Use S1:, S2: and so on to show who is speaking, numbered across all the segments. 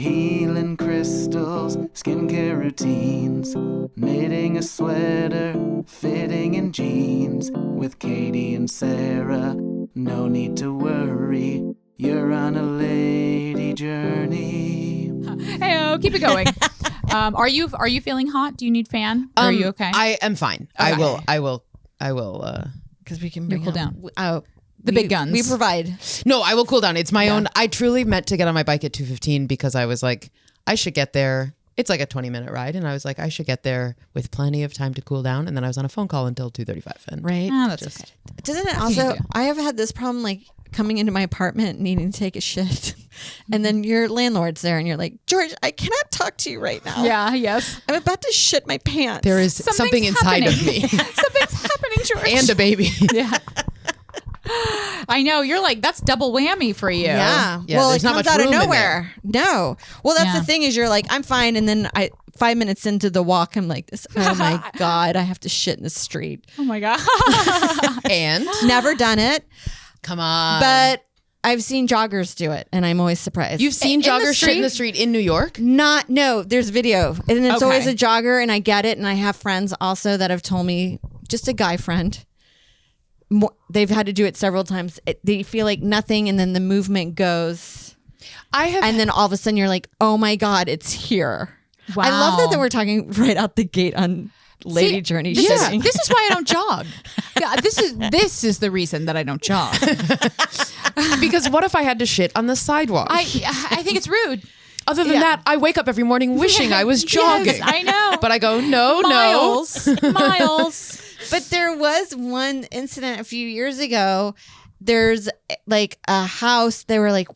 S1: healing crystals, skincare routines, knitting a sweater, fitting in jeans. With Katie and Sarah, no need to worry, you're on a lady journey.
S2: Hey, keep it going. Are you feeling hot? Do you need fan? Are you okay?
S3: I am fine.
S2: Okay.
S3: I will.
S4: Because we can bring
S2: cool down.
S4: The
S2: big guns.
S4: We provide.
S3: No, I will cool down. It's my own. I truly meant to get on my bike at 2:15 because I was like, I should get there. It's like a 20-minute ride. And I was like, I should get there with plenty of time to cool down. And then I was on a phone call until 2:35. And
S4: Right.
S2: Oh, that's okay.
S4: Doesn't it also, I have had this problem like coming into my apartment needing to take a shit. And then your landlord's there and you're like, George, I cannot talk to you right now.
S2: Yeah, yes.
S4: I'm about to shit my pants.
S3: there is something inside of me
S2: Something's happening, George.
S3: and a baby.
S2: Yeah. I know. You're like, that's double whammy for you.
S4: Yeah.
S3: Yeah,
S4: Well, it
S3: there's not
S4: comes
S3: much
S4: out of
S3: room in
S4: nowhere. No. Well, that's
S2: Yeah.
S4: the thing is you're like, I'm fine. And then 5 minutes into the walk, I'm like, oh my God, I have to shit in the street.
S2: Oh my God.
S3: And
S4: Never done it,
S3: come on.
S4: but I've seen joggers do it and I'm always surprised.
S3: You've seen
S2: in the
S3: joggers shit in the
S2: street?
S3: street in New York?
S4: No, there's video. And it's
S2: Okay.
S4: always a jogger and I get it. And I have friends also that have told me, just a guy friend, they've had to do it several times. They feel like nothing and then the movement goes. And then all of a sudden you're like, oh my God, it's here.
S2: Wow.
S4: I love that we're talking right out the gate on Lady
S2: See,
S4: Journey
S2: this
S4: shitting.
S2: is why I don't jog. Yeah, this is the reason that I don't jog.
S3: Because what if I had to shit on the sidewalk?
S2: I think it's rude.
S3: Other than
S2: Yeah.
S3: that, I wake up every morning wishing I was jogging.
S2: Yes, I know.
S3: But I go, no.
S2: Miles.
S4: But there was one incident a few years ago. There's like a house. They were like,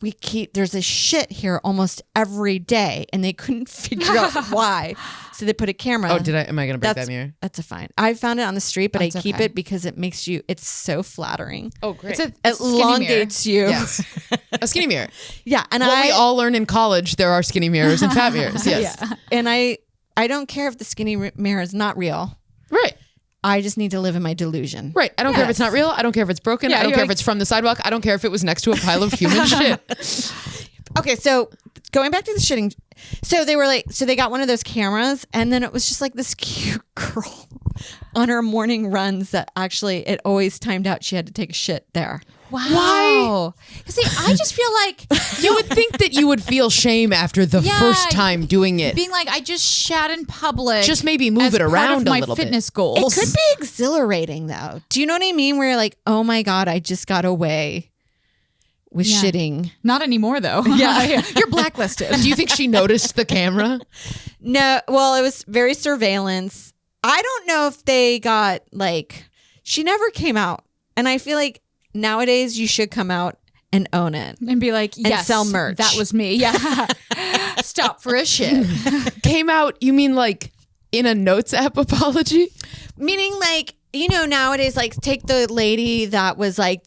S4: there's a shit here almost every day. And they couldn't figure out why. So they put a camera.
S3: Oh, am I going to break that mirror?
S4: That's a fine. I found it on the street, but
S2: That's
S4: I keep
S2: okay.
S4: it because it makes it's so flattering.
S3: Oh, great.
S2: It's
S4: It
S2: a skinny
S4: elongates you.
S3: Yes. A skinny mirror.
S4: Yeah. And
S3: What we all learn in college, there are skinny mirrors and fat mirrors. Yes.
S4: Yeah. And I don't care if the skinny mirror is not real.
S3: Right.
S4: I just need to live in my delusion.
S3: Right. I don't care if it's not real. I don't care if it's broken.
S2: Yeah,
S3: I don't
S2: you're
S3: care
S2: like-
S3: if it's from the sidewalk. I don't care if it was next to a pile of human shit.
S4: Okay, so going back to the shitting, so they got one of those cameras, and then it was just like this cute girl on her morning runs that actually it always timed out. She had to take a shit there.
S2: Wow. See, I just feel like
S3: You would think that you would feel shame after the
S2: Yeah,
S3: first time doing it.
S2: being like, I just shat in public.
S3: Just maybe move
S2: as
S3: it
S2: part
S3: around
S2: of
S3: a
S2: my
S3: little bit.
S2: fitness
S4: It
S2: goals.
S4: could be exhilarating though. Do you know what I mean? Where you're like, oh my God, I just got away with
S2: Yeah.
S4: shitting.
S2: Not anymore, though. Yeah. You're blacklisted.
S3: Do you think she noticed the camera?
S4: No, well, it was very surveillance. I don't know if they got she never came out. And I feel like nowadays you should come out and own it.
S2: And be like, yes,
S4: sell merch.
S2: that was me. Yeah. Stop for a shit.
S3: Came out, you mean like in a Notes app apology?
S4: Meaning nowadays, take the lady that was like,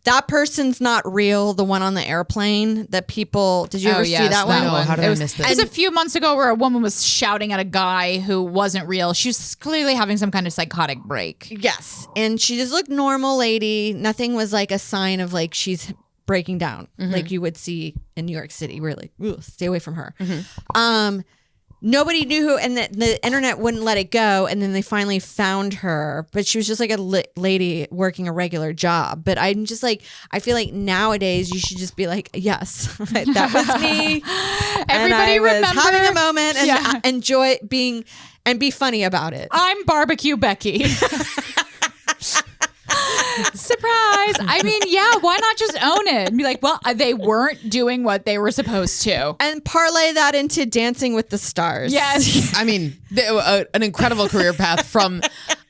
S4: that person's not real. The one on the airplane that people, did you ever see that one?
S3: No, how did
S2: It
S3: I
S2: was,
S3: miss
S2: it was
S3: this?
S2: a few months ago where a woman was shouting at a guy who wasn't real. She was clearly having some kind of psychotic break.
S4: Yes. And she just looked normal lady. Nothing was like a sign of she's breaking down like you would see in New York City. We're like, "Ooh, stay away from her. Nobody knew who, and the internet wouldn't let it go. And then they finally found her, but she was just like a lady working a regular job. But I'm just like, I feel like nowadays you should just be like, yes, that was me.
S2: Everybody
S4: and I
S2: remember
S4: was having a moment and
S2: Yeah.
S4: enjoy being and be funny about it.
S2: I'm Barbecue Becky. Surprise. I mean, yeah, why not just own it and be like, well, they weren't doing what they were supposed to.
S4: And parlay that into Dancing with the Stars.
S2: Yes.
S3: I mean, an incredible career path from,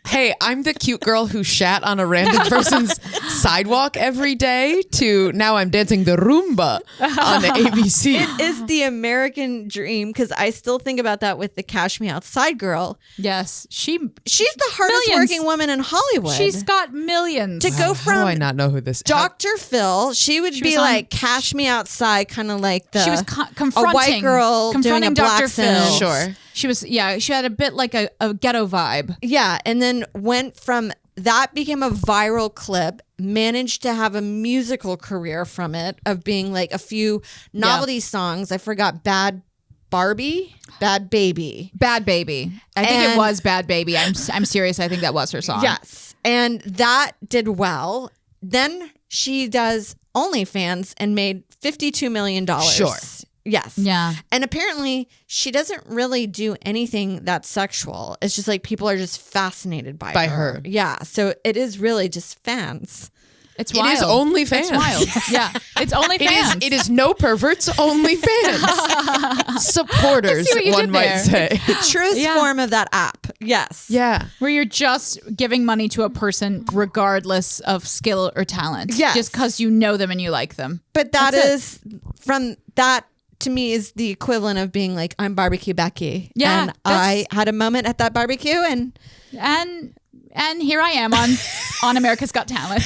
S3: hey, I'm the cute girl who shat on a random person's sidewalk every day to now I'm dancing the Roomba on the ABC.
S4: It is the American dream because I still think about that with the Cash Me Outside girl.
S2: Yes.
S4: She's the hardest
S2: Millions.
S4: working woman in Hollywood.
S2: She's got millions.
S4: to go
S3: How do
S4: from
S3: I not know who this is?
S4: Dr. Phil, she would
S2: She
S4: be
S2: was on-
S4: like Cash Me Outside, kind of like the
S2: she was confronting
S4: a white girl doing
S2: confronting
S4: a black
S2: Dr. Phil.
S4: film.
S3: Sure.
S2: She was, yeah, she had a bit like a ghetto vibe.
S4: Yeah, and then went from that became a viral clip, managed to have a musical career from it of being like a few novelty songs. I forgot Bad Baby.
S2: Bad Baby. I think it was Bad Baby. I'm serious. I think that was her song.
S4: Yes. And that did well. Then she does OnlyFans and made $52 million.
S3: Sure.
S4: Yes.
S2: Yeah.
S4: And apparently she doesn't really do anything that's sexual. It's just like people are just fascinated by her. Yeah. So it is really just fans.
S2: It's wild.
S3: It is OnlyFans.
S2: It's wild. Yeah. It's OnlyFans.
S3: It is no perverts, only fans. Supporters, one might say.
S4: The truest form of that app. Yes.
S3: Yeah.
S2: Where you're just giving money to a person regardless of skill or talent.
S4: Yes.
S2: Just because you know them and you like them.
S4: But that's from that to me is the equivalent of being like, I'm Barbecue Becky.
S2: Yeah,
S4: And I had a moment at that barbecue and
S2: here I am on America's Got Talent.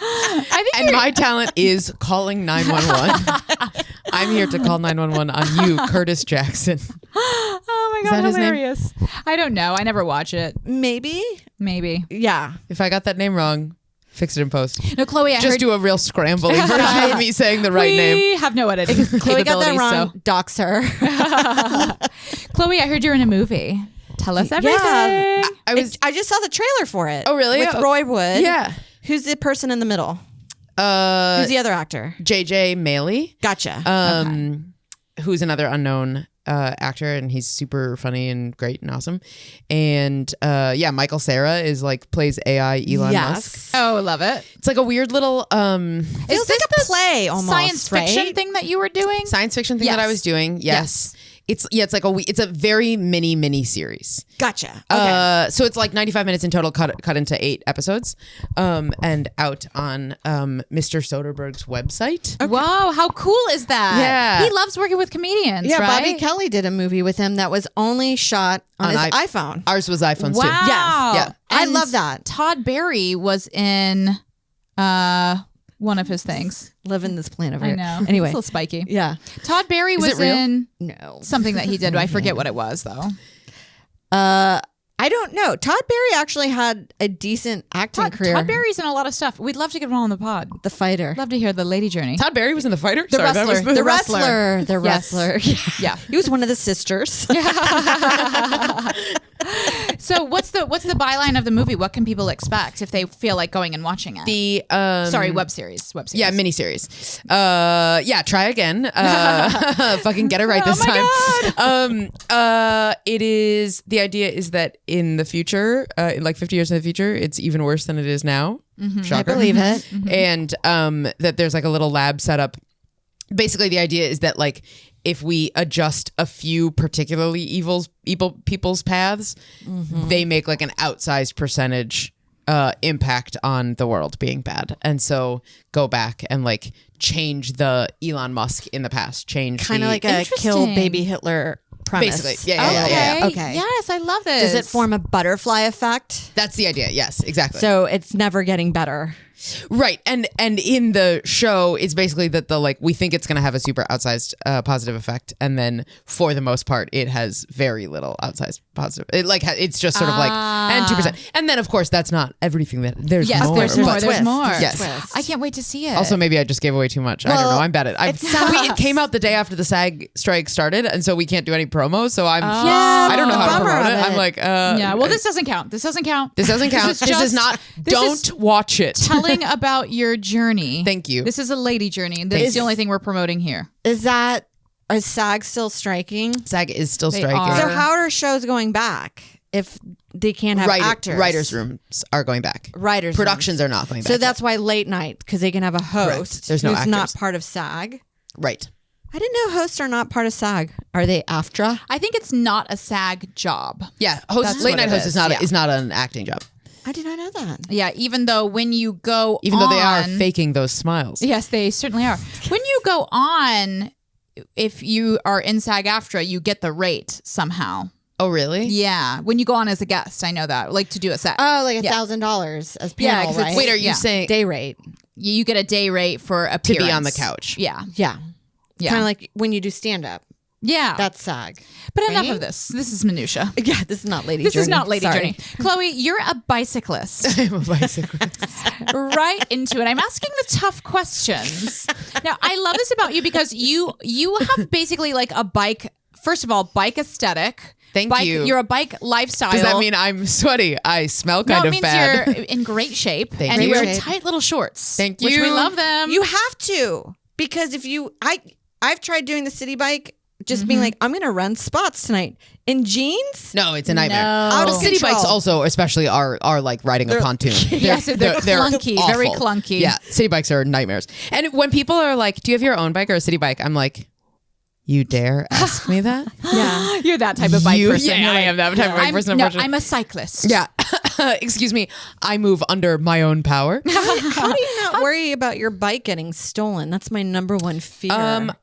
S3: And my talent is calling 911. I'm here to call 911 on you, Curtis Jackson.
S2: Oh my
S3: that
S2: God,
S3: his name?
S2: hilarious. I don't know. I never watch it.
S4: maybe.
S2: Yeah.
S3: If I got that name wrong, fix it in post.
S2: No, Chloe, I
S3: Just
S2: heard
S3: do a real scrambly version of me saying the right name.
S2: we have no editing
S4: Chloe got that
S2: capabilities,
S4: wrong.
S2: so-
S4: Dox her.
S2: Chloe, I heard you're in a movie. Tell us everything.
S4: Yeah.
S3: I
S4: I just saw the trailer for it.
S3: Oh, really?
S4: With Roy Wood.
S3: Yeah.
S4: Who's the person in the middle? Who's the other actor?
S3: JJ Maley.
S4: Gotcha.
S3: Who's another unknown actor, and he's super funny and great and awesome. And Michael Cera is like plays AI Elon Musk.
S2: Oh, love it.
S3: It's like a weird little
S4: Feels like a play almost.
S2: Science fiction
S4: right?
S2: thing that you were doing?
S3: science fiction thing that I was doing. Yes. It's like it's a very mini series.
S4: Gotcha. Okay.
S3: So it's like 95 minutes in total, cut into 8 episodes, and out on Mr. Soderbergh's website.
S2: Wow, how cool is that?
S3: Yeah.
S2: He loves working with comedians,
S4: Yeah,
S2: right?
S4: Bobby Kelly did a movie with him that was only shot on his iPhone.
S3: Ours was iPhones
S2: Wow.
S3: too.
S4: Yes.
S3: Yeah.
S4: I
S2: And
S4: love that.
S2: Todd Barry was in one of his things.
S4: Living this plan over
S2: I
S4: here.
S2: know.
S4: Anyway.
S2: It's a little spiky.
S4: Yeah.
S2: Todd Barry
S3: Is
S2: was
S3: it real?
S2: in
S4: No.
S2: something that he did. I forget what it was, though.
S4: I don't know. Todd Barry actually had a decent acting career.
S2: Todd Barry's in a lot of stuff. We'd love to get him on the pod.
S4: The fighter.
S2: Love to hear the lady journey.
S3: Todd Barry was in The Fighter?
S2: The wrestler.
S3: that was
S2: The wrestler.
S4: The
S2: Yes.
S4: wrestler.
S2: Yeah.
S4: He was one of the sisters.
S2: So what's the byline of the movie? What can people expect if they feel like going and watching it?
S3: The
S2: Sorry, web series.
S3: Yeah, miniseries. Try again. Fucking get it right this time. It is, the idea is that in the future, in like 50 years in the future, it's even worse than it is now.
S4: I
S3: Shocker.
S4: believe it.
S3: And that there's like a little lab set up. Basically, the idea is that like if we adjust a few particularly evil people's paths, they make like an outsized percentage impact on the world being bad. And so go back and like change the Elon Musk in the past. Change
S4: Kind of like a
S2: Interesting.
S4: kill baby Hitler premise.
S3: Basically. Yeah.
S4: Okay.
S2: Yes, I love this.
S4: Does it form a butterfly effect?
S3: That's the idea. Yes, exactly.
S4: So it's never getting better.
S3: Right. And in the show, it's basically that the like we think it's going to have a super outsized positive effect, and then for the most part, it has very little outsized positive. It like it's just sort of like and 2%. And then of course that's not everything. That there's
S2: Yes,
S3: more.
S2: there's more.
S3: but-
S2: There's more.
S3: Yes.
S2: I can't wait to see it.
S3: Also, maybe I just gave away too much. I don't know. I'm bad at it. It came out the day after the SAG strike started, and so we can't do any promo. So I don't know how to
S4: bummer
S3: promote
S4: of
S3: it. I'm
S4: it.
S3: like,
S2: yeah. Well, this doesn't count. This doesn't count.
S3: this doesn't count.
S2: is
S3: This is
S2: just-
S3: not.
S2: this is
S3: Don't watch it.
S2: telling about your journey.
S3: Thank you.
S2: This is a lady journey. That's the only thing we're promoting here.
S4: Is SAG still striking?
S3: SAG is still
S2: They
S3: striking.
S2: are.
S4: So how are shows going back if they can't have actors?
S3: Writers' rooms are going back.
S4: Writers'
S3: Productions
S4: rooms.
S3: are not going back.
S4: So that's why late night, because they can have a host
S3: Correct. There's no
S4: who's not
S3: actors.
S4: part of SAG.
S3: right.
S4: I didn't know hosts are not part of SAG. Are they AFTRA?
S2: I think it's not a SAG job.
S3: Yeah,
S2: That's
S3: late
S2: what
S3: night
S2: it
S3: host
S2: is,
S3: is not an acting job.
S4: I did not know that.
S2: Yeah, even though when you go
S3: Even though they are
S2: on-
S3: faking those smiles.
S2: Yes, they certainly are. When you go on, if you are in SAG-AFTRA, you get the rate somehow.
S3: Oh, really?
S2: Yeah, when you go on as a guest, I know that. Like to do a set.
S4: Oh, like $1,000 as
S2: Yeah,
S4: panel,
S2: 'cause it's-
S4: right?
S3: Wait, are you
S2: Yeah.
S3: saying
S4: Day rate.
S2: You get a day rate for
S3: to
S2: appearance.
S3: be on the couch?
S2: Yeah.
S4: Yeah.
S2: Yeah.
S4: Kind of like when you do stand up.
S2: Yeah.
S4: That's SAG.
S2: But enough
S4: right?
S2: of this. This is minutia.
S4: Yeah, this is not Lady
S2: This
S4: Journey.
S2: is not Lady
S4: Sorry.
S2: Journey. Chloe, you're a bicyclist.
S3: I'm a bicyclist.
S2: Right into it. I'm asking the tough questions. Now, I love this about you because you have basically like a bike. First of all, bike aesthetic.
S3: Thank
S2: bike,
S3: you.
S2: You're a bike lifestyle.
S3: Does that mean I'm sweaty? I smell
S2: no,
S3: kind
S2: it
S3: of
S2: means
S3: bad.
S2: you're in great shape
S3: Thank
S2: and you
S3: you.
S2: wear
S4: Great shape.
S2: tight little shorts.
S3: Thank
S2: Which we
S3: you.
S2: love them.
S4: You have to, because if you, I've tried doing the city bike, just being like, I'm gonna run spots tonight in jeans.
S3: No, it's a nightmare.
S2: No.
S4: Out of
S3: City
S4: control.
S3: bikes also, especially, are like riding a pontoon.
S2: Yes, they're clunky,
S3: awful.
S2: very clunky.
S3: Yeah, city bikes are nightmares. And when people are like, "Do you have your own bike or a city bike?" I'm like, "You dare ask me that?"
S4: Yeah.
S2: You're that type of bike person.
S3: Yeah,
S2: You're
S3: I
S2: like,
S3: am that type of bike person.
S2: No,
S3: unfortunately.
S2: I'm a cyclist.
S3: Yeah. Excuse me. I move under my own power.
S4: How do you not worry about your bike getting stolen? That's my number one fear.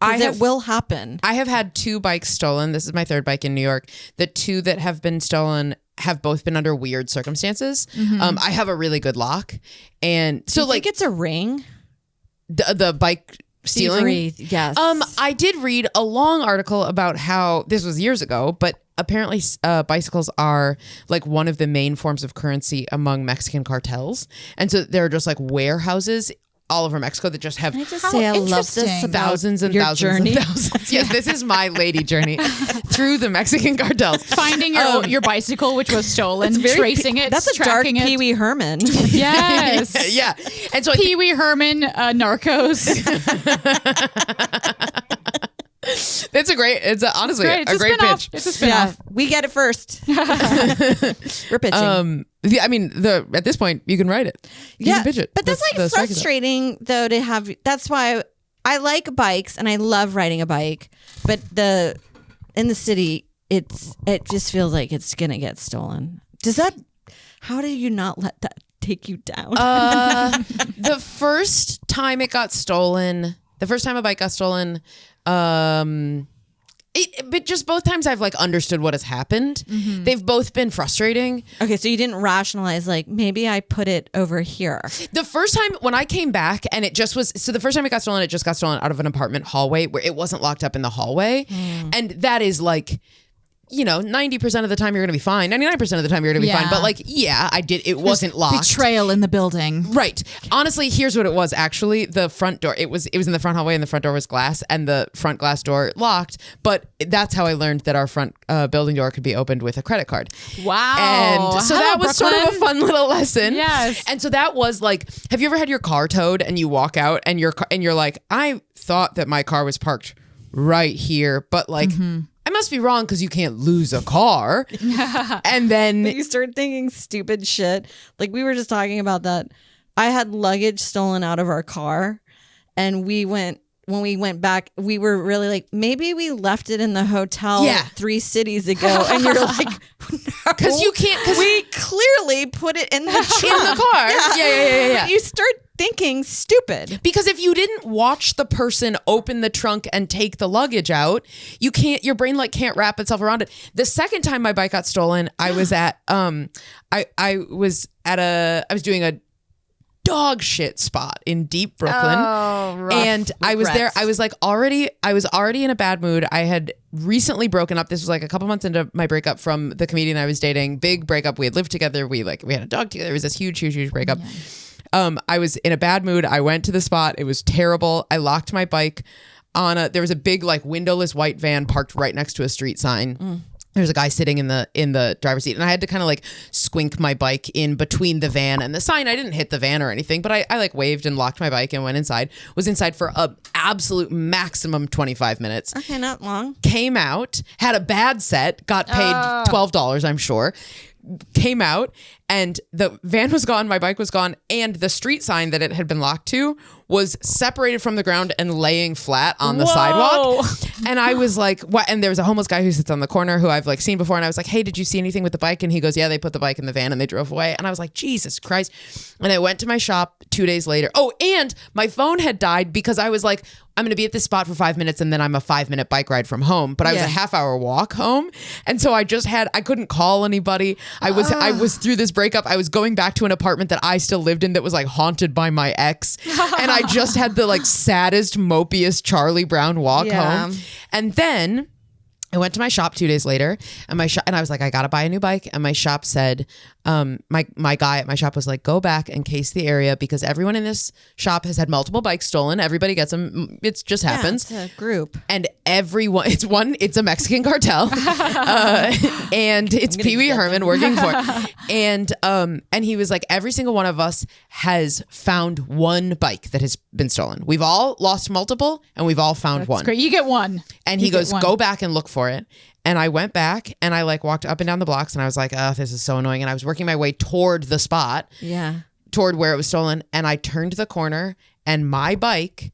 S4: It will happen.
S3: I have had 2 bikes stolen. This is my 3rd bike in New York. The 2 that have been stolen have both been under weird circumstances. I have a really good lock, and so
S4: Do you think it's a ring?
S3: the bike stealing.
S4: Thievery, yes.
S3: I did read a long article about how this was years ago, but apparently bicycles are like one of the main forms of currency among Mexican cartels, and so there are just like warehouses all over Mexico that just have
S4: Can I just say I love this
S2: interesting.
S4: about
S3: thousands and
S4: your
S3: thousands
S4: journey?
S3: and thousands. Yes, this is my lady journey through the Mexican cartels.
S2: Finding your bicycle, which was stolen, tracing it,
S4: That's a dark
S2: tracking it.
S4: Pee Wee Herman.
S2: Yes.
S3: Yeah, and so
S2: Pee Wee Herman, Narcos.
S3: it's honestly
S2: Great. It's
S3: a great
S2: spin-off.
S3: pitch.
S2: It's a spin-off.
S4: We get it first. We're pitching.
S3: I mean, at this point, you can write it. You can pitch it.
S4: But that's
S3: The
S4: like
S3: strike is up.
S4: frustrating though to have. That's why I like bikes and I love riding a bike. But in the city, it just feels like it's gonna get stolen. How do you not let that take you down?
S3: The first time a bike got stolen, but just both times I've like understood what has happened. They've both been frustrating.
S4: Okay, so you didn't rationalize like maybe I put it over here.
S3: The first time when I came back and it just was, so the first time it just got stolen out of an apartment hallway where it wasn't locked up in the hallway. And that is like, 90% of the time you're going to be fine. 99% of the time you're going to be fine. But like, yeah, I did. It wasn't locked.
S2: Betrayal in the building.
S3: Right. Honestly, here's what it was. Actually, the front door, it was in the front hallway and the front door was glass and the front glass door locked. But that's how I learned that our front building door could be opened with a credit card.
S2: Wow.
S3: And so
S2: Hello,
S3: that was sort of a fun little lesson.
S2: Yes.
S3: And so that was like, have you ever had your car towed and you walk out and you're like, I thought that my car was parked right here, but like, I must be wrong because you can't lose a car. And then
S4: You start thinking stupid shit. Like we were just talking about that. I had luggage stolen out of our car, and when we went back, we were really like, maybe we left it in the hotel 3 cities ago. And you're like,
S3: because you can't, because
S4: we clearly put it in the trunk.
S3: in the car. Yeah.
S4: But you start thinking stupid.
S3: Because if you didn't watch the person open the trunk and take the luggage out, your brain like can't wrap itself around it. The second time my bike got stolen, I was at I was doing a dog shit spot in deep Brooklyn.
S2: Oh, rough.
S3: And I was there.
S2: Regrets.
S3: I was already in a bad mood. I had recently broken up. This was like a couple months into my breakup from the comedian I was dating. Big breakup. We had lived together. We had a dog together. It was this huge breakup. I was in a bad mood. I went to the spot. It was terrible. I locked my bike there was a big like windowless white van parked right next to a street sign. There's a guy sitting in the driver's seat, and I had to kind of like squink my bike in between the van and the sign. I didn't hit the van or anything, but I like waved and locked my bike and went inside. Was inside for a absolute maximum 25 minutes.
S4: Okay, not long.
S3: Came out, had a bad set, got paid $12, I'm sure. Came out and the van was gone, my bike was gone, and the street sign that it had been locked to was separated from the ground and laying flat on the sidewalk. And I was like, what? And there was a homeless guy who sits on the corner who I've like seen before. And I was like, hey, did you see anything with the bike? And he goes, yeah, they put the bike in the van and they drove away. And I was like, Jesus Christ. And I went to my shop 2 days later. Oh, and my phone had died because I was like, I'm going to be at this spot for 5 minutes and then I'm a 5-minute bike ride from home. But I was a half-hour walk home. And so I couldn't call anybody. I was through this breakup. I was going back to an apartment that I still lived in that was like haunted by my ex. And I just had the like saddest, mopiest Charlie Brown walk home. And then I went to my shop 2 days later, and I was like, I gotta buy a new bike. And my shop said, my guy at my shop was like, go back and case the area because everyone in this shop has had multiple bikes stolen. Everybody gets them. It just happens.
S4: It's a group.
S3: And everyone, it's a Mexican cartel, and it's Pee Wee Herman working for it. And he was like, every single one of us has found one bike that has been stolen. We've all lost multiple, and we've all found one.
S2: Great. You get one.
S3: And he goes, go back and look for it. And I went back and I like walked up and down the blocks and I was like, oh, this is so annoying. And I was working my way toward the spot, toward where it was stolen. And I turned the corner and my bike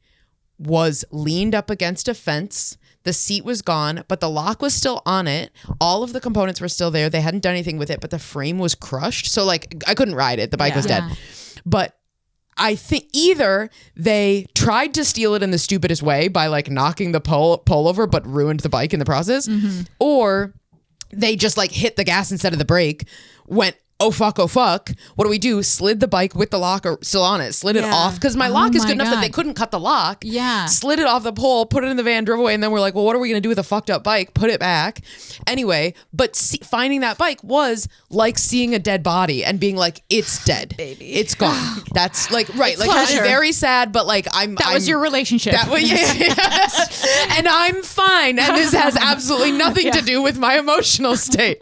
S3: was leaned up against a fence. The seat was gone, but the lock was still on it. All of the components were still there. They hadn't done anything with it, but the frame was crushed. So like I couldn't ride it. The bike was dead. But I think either they tried to steal it in the stupidest way by like knocking the pole over, but ruined the bike in the process, or they just like hit the gas instead of the brake, went, oh fuck, what do we do? Slid the bike with the lock still on it, slid it off because my lock is good enough that they couldn't cut the lock. Slid it off the pole, put it in the van, drove away, and then we're like, well, what are we gonna do with a fucked up bike? Put it back anyway. But finding that bike was like seeing a dead body and being like, it's dead, baby, it's gone. That's like right, like it's very sad, but like that
S2: was your relationship.
S3: That was, and I'm fine, and this has absolutely nothing to do with my emotional state.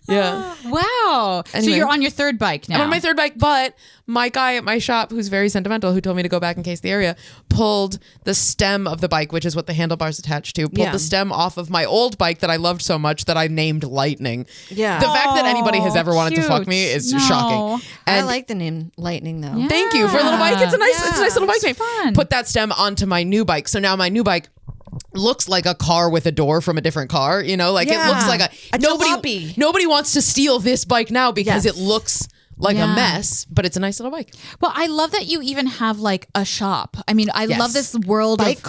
S2: Wow. Anyway. So you're on your third bike now.
S3: I'm on my third bike, but my guy at my shop, who's very sentimental, who told me to go back and case the area, pulled the stem of the bike, which is what the handlebar's attached to, pulled the stem off of my old bike that I loved so much that I named Lightning. Yeah. The fact that anybody has ever wanted to fuck me is shocking. And
S4: I like the name Lightning though.
S3: Yeah. Thank you. For a little bike, it's a nice little bike name. Fun. Put that stem onto my new bike. So now my new bike looks like a car with a door from a different car, you know, like it looks like a nobody wants to steal this bike now because it looks like a mess, but it's a nice little bike.
S2: Well, I love that you even have like a shop. I mean, I love this world
S4: of bike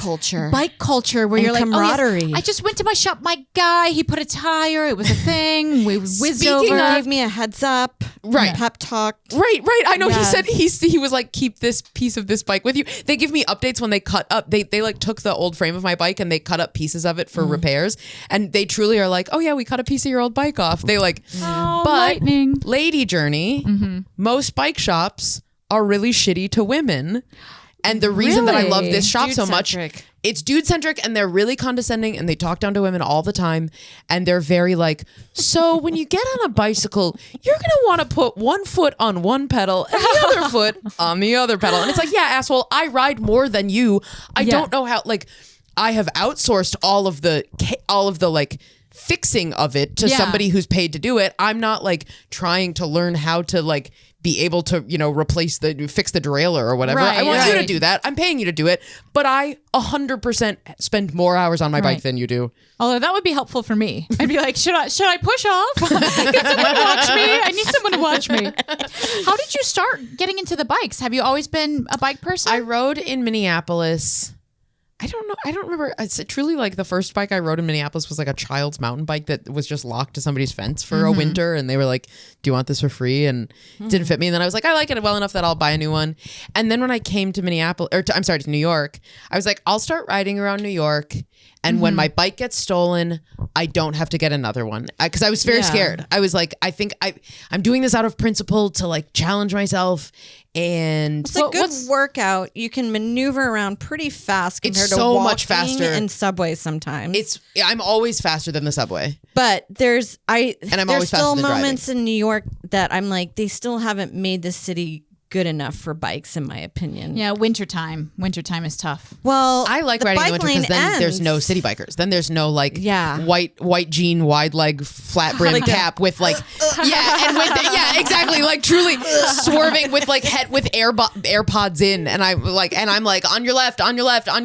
S4: culture where
S2: you're like,
S4: camaraderie.
S2: Oh, yes, I just went to my shop. My guy, he put a tire. It was a thing. We whizzed over.
S4: Gave me a heads up.
S3: Right.
S4: Pep talked.
S3: Right. I know. He said he was like, keep this piece of this bike with you. They give me updates when they cut up. They like took the old frame of my bike and they cut up pieces of it for repairs. And they truly are like, oh yeah, we cut a piece of your old bike off. They like, but
S2: Lightning.
S3: Lady Journey, most bike shops are really shitty to women. And the reason that I love this shop so much, it's dude centric and they're really condescending and they talk down to women all the time. And they're very like, so when you get on a bicycle, you're going to want to put one foot on one pedal and the other foot on the other pedal. And it's like, yeah, asshole, I ride more than you. I don't know how, like, I have outsourced all of the like fixing of it to somebody who's paid to do it. I'm not like trying to learn how to like be able to, you know, fix the derailleur or whatever. I want you to do that. I'm paying you to do it, but I 100% spend more hours on my bike than you do.
S2: Although that would be helpful for me. I'd be like, should I push off? Can someone watch me? I need someone to watch me. How did you start getting into the bikes? Have you always been a bike person?
S3: I rode in Minneapolis. I don't know. I don't remember. It's truly like the first bike I rode in Minneapolis was like a child's mountain bike that was just locked to somebody's fence for a winter. And they were like, do you want this for free? And it didn't fit me. And then I was like, I like it well enough that I'll buy a new one. And then when I came to to New York, I was like, I'll start riding around New York. And when my bike gets stolen, I don't have to get another one. Because I was very scared. I was like, I think I'm doing this out of principle to like challenge myself. And
S4: it's a good workout. You can maneuver around pretty fast compared to
S3: so
S4: walking
S3: much faster
S4: in subways sometimes.
S3: I'm always faster than the subway.
S4: But there's
S3: always
S4: still
S3: faster than
S4: moments in New York that I'm like, they still haven't made the city good enough for bikes, in my opinion.
S2: Yeah, wintertime is tough.
S4: Well,
S3: I like riding in winter because then there's no city bikers. Then there's no like white jean, wide leg, flat brim cap with like exactly, like truly swerving with like AirPods in, and I'm like on your left, and they're like
S2: oh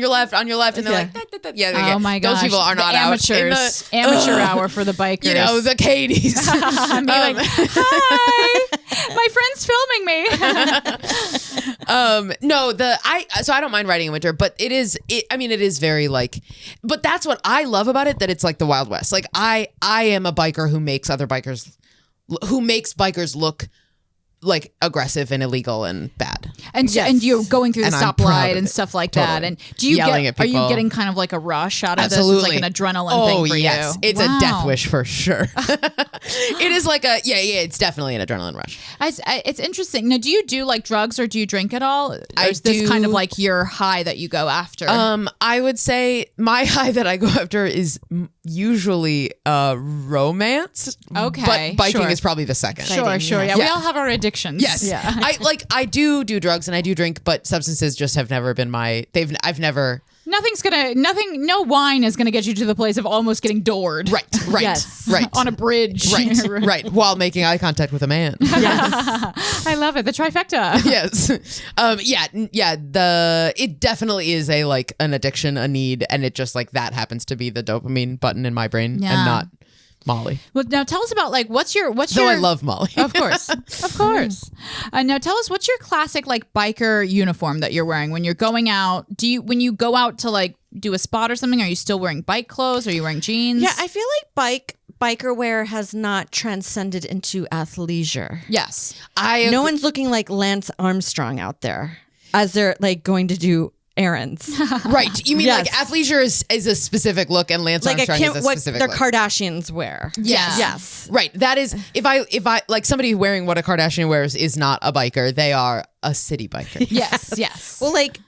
S2: my gosh,
S3: those people are not
S2: amateurs. Amateur hour for the bikers.
S3: You know, the Katies.
S2: I'm like, hi, my friend's filming me.
S3: So I don't mind riding in winter, but it is very like, but that's what I love about it, that it's like the Wild West. Like I am a biker who makes bikers look like aggressive and illegal and bad.
S2: And
S4: Yes.
S2: and you're going through the
S3: And I'm proud
S2: stoplight
S3: of
S2: and
S3: it.
S2: stuff like
S3: Totally.
S2: that. And do you
S3: Yelling
S2: get?
S3: at
S2: Are you
S3: people.
S2: getting kind of like a rush out of
S3: Absolutely.
S2: this? It's like an adrenaline thing for
S3: yes.
S2: you.
S3: It's
S2: Wow.
S3: a death wish for sure. It is like a it's definitely an adrenaline rush.
S2: It's interesting. Now, do you do like drugs or do you drink at all? Or
S3: I
S2: is this
S3: do.
S2: kind of like your high that you go after?
S3: I would say my high that I go after is usually romance.
S2: Okay,
S3: But biking
S2: sure.
S3: is probably the second.
S2: Sure. Yeah, we
S3: Yeah.
S2: all have our addictions.
S3: Yes. I do drugs and I do drink, but substances just have never been I've never
S2: No wine is gonna get you to the place of almost getting doored.
S3: Right.
S4: Yes.
S3: Right.
S2: On a bridge.
S3: Right. While making eye contact with a man.
S2: I love it. The trifecta.
S3: Yes. It definitely is an addiction, a need, and it just like that happens to be the dopamine button in my brain
S2: Yeah.
S3: and not Molly.
S2: Well, now tell us about like what's your
S3: Though I love Molly.
S2: Of course. Now tell us, what's your classic like biker uniform that you're wearing when you're going out? When you go out to like do a spot or something, are you still wearing bike clothes? Are you wearing jeans?
S4: Yeah, I feel like biker wear has not transcended into athleisure.
S2: Yes.
S4: No one's looking like Lance Armstrong out there as they're like going to do errands.
S3: Right. You mean
S4: Yes.
S3: like athleisure is a specific look and Lance
S4: Like
S3: Armstrong is a
S4: what
S3: specific
S4: the
S3: look.
S4: Kardashians wear.
S2: Yes.
S4: Yes.
S3: Right. That is if I like somebody wearing what a Kardashian wears is not a biker. They are a city biker.
S2: Yes.
S4: Well, like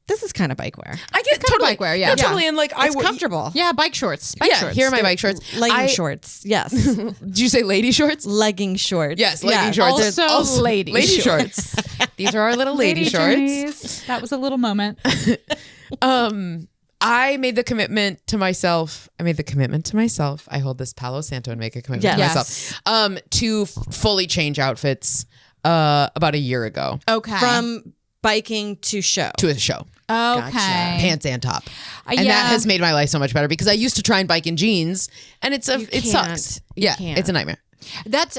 S4: this is kind of bike wear.
S3: I get totally
S2: bike wear, yeah.
S3: No, totally. And like
S4: It's comfortable.
S2: Yeah, bike shorts.
S3: Here are my bike shorts.
S4: Legging shorts. Yes.
S3: Did you say lady shorts?
S4: Legging shorts.
S3: Yes, legging shorts.
S2: Also lady
S3: shorts. These are our little lady shorts.
S2: journeys. That was a little moment.
S3: I made the commitment to myself. I hold this Palo Santo and make a commitment to
S2: Yes.
S3: myself. To fully change outfits about a year ago.
S2: Okay.
S4: From biking to show.
S3: To a show.
S2: okay.
S3: Pants and top. And
S2: yeah.
S3: that has made my life so much better because I used to try and bike in jeans and it sucks.
S4: can't. You can't.
S3: It's a nightmare.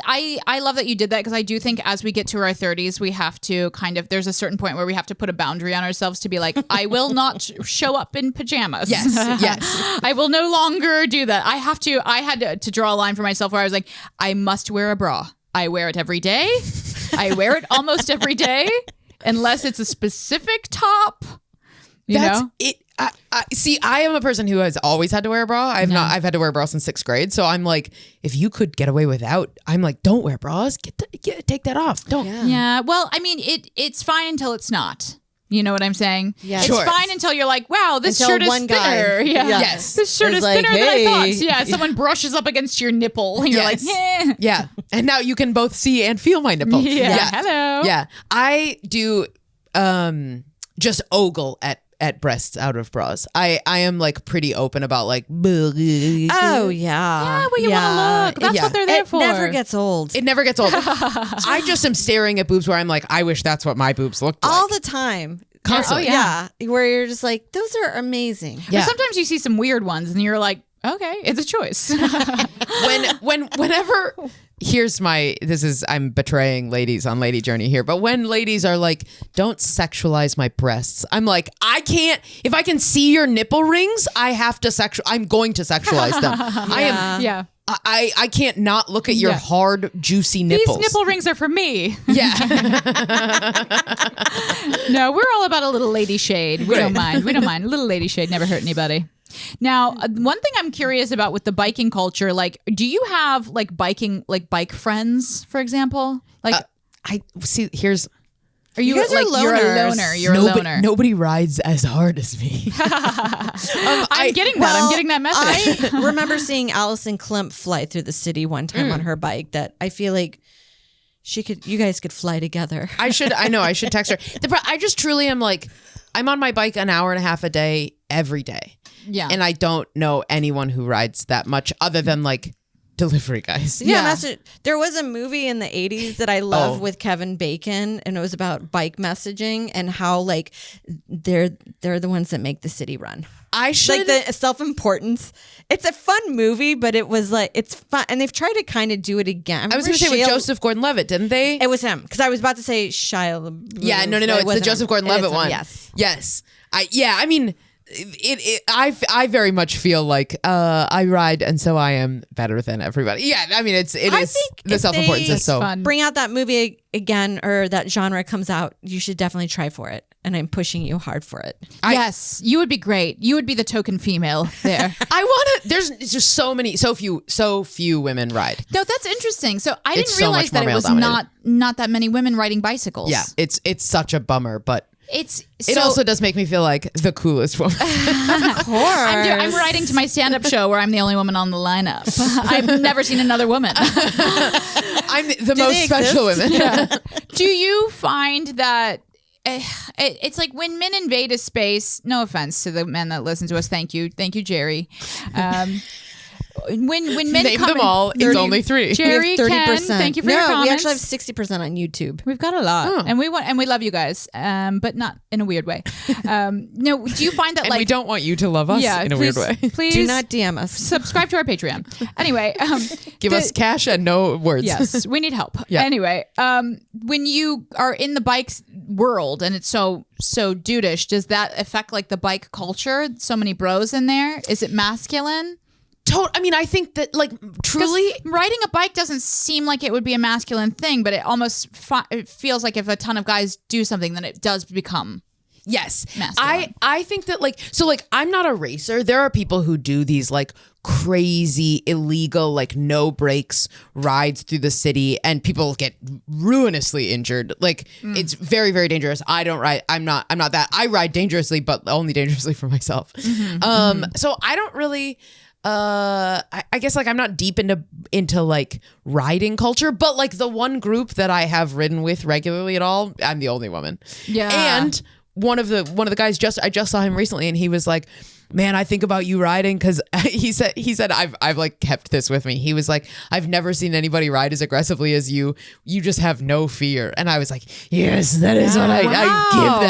S2: I love that you did that because I do think as we get to our 30s, we have to there's a certain point where we have to put a boundary on ourselves to be like, I will not show up in pajamas.
S3: Yes.
S2: I will no longer do that. I had to draw a line for myself where I was like, I must wear a bra. I wear it every day. I wear it almost every day unless it's a specific top.
S3: That's it. I am a person who has always had to wear a bra. I've had to wear a bra since 6th grade. So I'm like, if you could get away without, I'm like, don't wear bras. Take that off. Don't.
S2: Yeah. Well, I mean, it's fine until it's not. You know what I'm saying?
S4: Yeah.
S2: It's
S3: Sure.
S2: fine until you're like, wow, this
S4: Until
S2: shirt is
S4: one guy-
S2: thinner. Yeah.
S3: Yes.
S2: This shirt
S4: Is
S2: is
S4: like,
S2: thinner than I thought.
S4: hey.
S2: Yeah. Someone brushes up against your nipple and you're
S3: Yes.
S2: like, eh.
S3: Yeah. And now you can both see and feel my nipples.
S2: Yeah. Hello.
S3: Yeah. I do just ogle at breasts out of bras. I am like pretty open about like
S4: Oh yeah.
S2: Yeah, well, you want to look. That's
S3: Yeah.
S2: what they're there
S4: It
S2: for.
S4: never gets old.
S3: it never gets old. I just am staring at boobs where I'm like, I wish that's what my boobs looked like.
S4: All the time.
S3: Constantly.
S4: Oh, yeah. Where you're just like, those are amazing.
S3: Yeah.
S2: But sometimes you see some weird ones and you're like, okay, it's a choice.
S3: Whenever I'm betraying ladies on Lady Journey here, but when ladies are like, don't sexualize my breasts, I'm like, I can't, if I can see your nipple rings, I'm going to sexualize them. I am,
S2: yeah.
S3: I can't not look at your
S2: Yeah.
S3: hard, juicy nipples.
S2: These nipple rings are for me.
S3: Yeah.
S2: No, we're all about a little lady shade. We don't mind. We don't mind. A little lady shade never hurt anybody. Now, one thing I'm curious about with the biking culture, like, do you have like bike friends, for example? Like,
S3: I see, here's,
S2: are you
S4: guys are
S2: like, you're a
S4: loners.
S2: loner? You're a loner.
S3: nobody rides as hard as me.
S2: I'm getting that. I'm getting that message.
S4: I remember seeing Allison Klemp fly through the city one time on her bike that I feel like you guys could fly together.
S3: I should text her. I just truly am like, I'm on my bike an hour and a half a day, every day.
S2: Yeah.
S3: And I don't know anyone who rides that much other than like delivery guys.
S4: Yeah,
S2: Yeah.
S4: that's it. There was a movie in the 80s that I love with Kevin Bacon, and it was about bike messaging and how like they're the ones that make the city run.
S3: I should.
S4: Like the self-importance. It's a fun movie, but it was like, it's fun. And they've tried to kind of do it again.
S3: I was going to say with Joseph Gordon-Levitt, didn't they?
S4: It was him. Because I was about to say Shia LaBeouf.
S3: Yeah, no.
S4: but it
S3: It's the
S4: wasn't
S3: Joseph
S4: him.
S3: Gordon-Levitt
S4: It is him,
S3: one.
S4: Yes.
S3: Yes. I mean, I very much feel like I ride, and so I am better than everybody. Yeah, I mean, it
S4: I
S3: is
S4: think
S3: the
S4: if
S3: self-importance
S4: they
S3: is so
S2: fun.
S4: bring out that movie again, or that genre comes out, you should definitely try for it. And I'm pushing you hard for it.
S2: Yes, you would be great. You would be the token female there.
S3: I want to. There's just so few women ride.
S2: No, that's interesting. So I
S3: It's
S2: didn't
S3: so
S2: realize
S3: much more
S2: that it was
S3: male-dominated.
S2: not that many women riding bicycles.
S3: Yeah, it's such a bummer, but
S2: It
S3: also does make me feel like the coolest woman.
S2: I'm writing to my stand-up show where I'm the only woman on the lineup. I've never seen another woman.
S3: I'm the most special women.
S2: Do you find that it's like when men invade a space? No offense to the men that listen to us. Thank you, Jerry. When men
S3: Name
S2: come
S3: them
S2: in-
S3: all. It's only 3.
S2: Jerry, Ken, thank you for your comments.
S4: we actually have 60% on YouTube.
S2: We've got a lot, and we love you guys, but not in a weird way. No, do you find that
S3: And
S2: like
S3: we don't want you to love us in a weird way.
S2: Please
S4: Do not DM us.
S2: subscribe to our Patreon. Anyway,
S3: Give us cash and no words.
S2: yes, we need help.
S3: Yeah.
S2: Anyway, when you are in the bikes world and it's so dudeish, does that affect like the bike culture? So many bros in there. Is it masculine?
S3: I mean, I think that like truly.
S2: Riding a bike doesn't seem like it would be a masculine thing, but it almost it feels like if a ton of guys do something, then it does become.
S3: Yes.
S2: Masculine.
S3: I think that like I'm not a racer. There are people who do these like crazy illegal like no brakes rides through the city and people get ruinously injured. Like it's very, very dangerous. I don't ride. I'm not that. I ride dangerously, but only dangerously for myself. So I don't really I guess like I'm not deep into like riding culture, but like the one group that I have ridden with regularly at all, I'm the only woman.
S2: Yeah.
S3: And one of the guys I just saw him recently and he was like, man, I think about you riding because he said I've like kept this with me. He was like, I've never seen anybody ride as aggressively as you. You just have no fear. And I was like, yes, that is what I give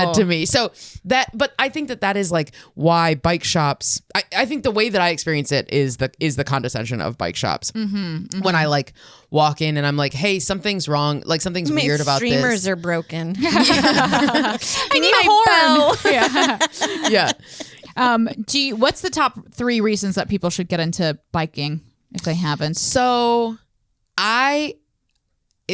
S3: that to me. So but I think that is like why bike shops. I think the way that I experience it is the condescension of bike shops. When I like walk in and I'm like, hey, something's wrong. Like something's weird about this.
S4: Streamers are broken.
S2: I need a horn.
S3: Yeah.
S2: What's the top 3 reasons that people should get into biking if they haven't?
S3: So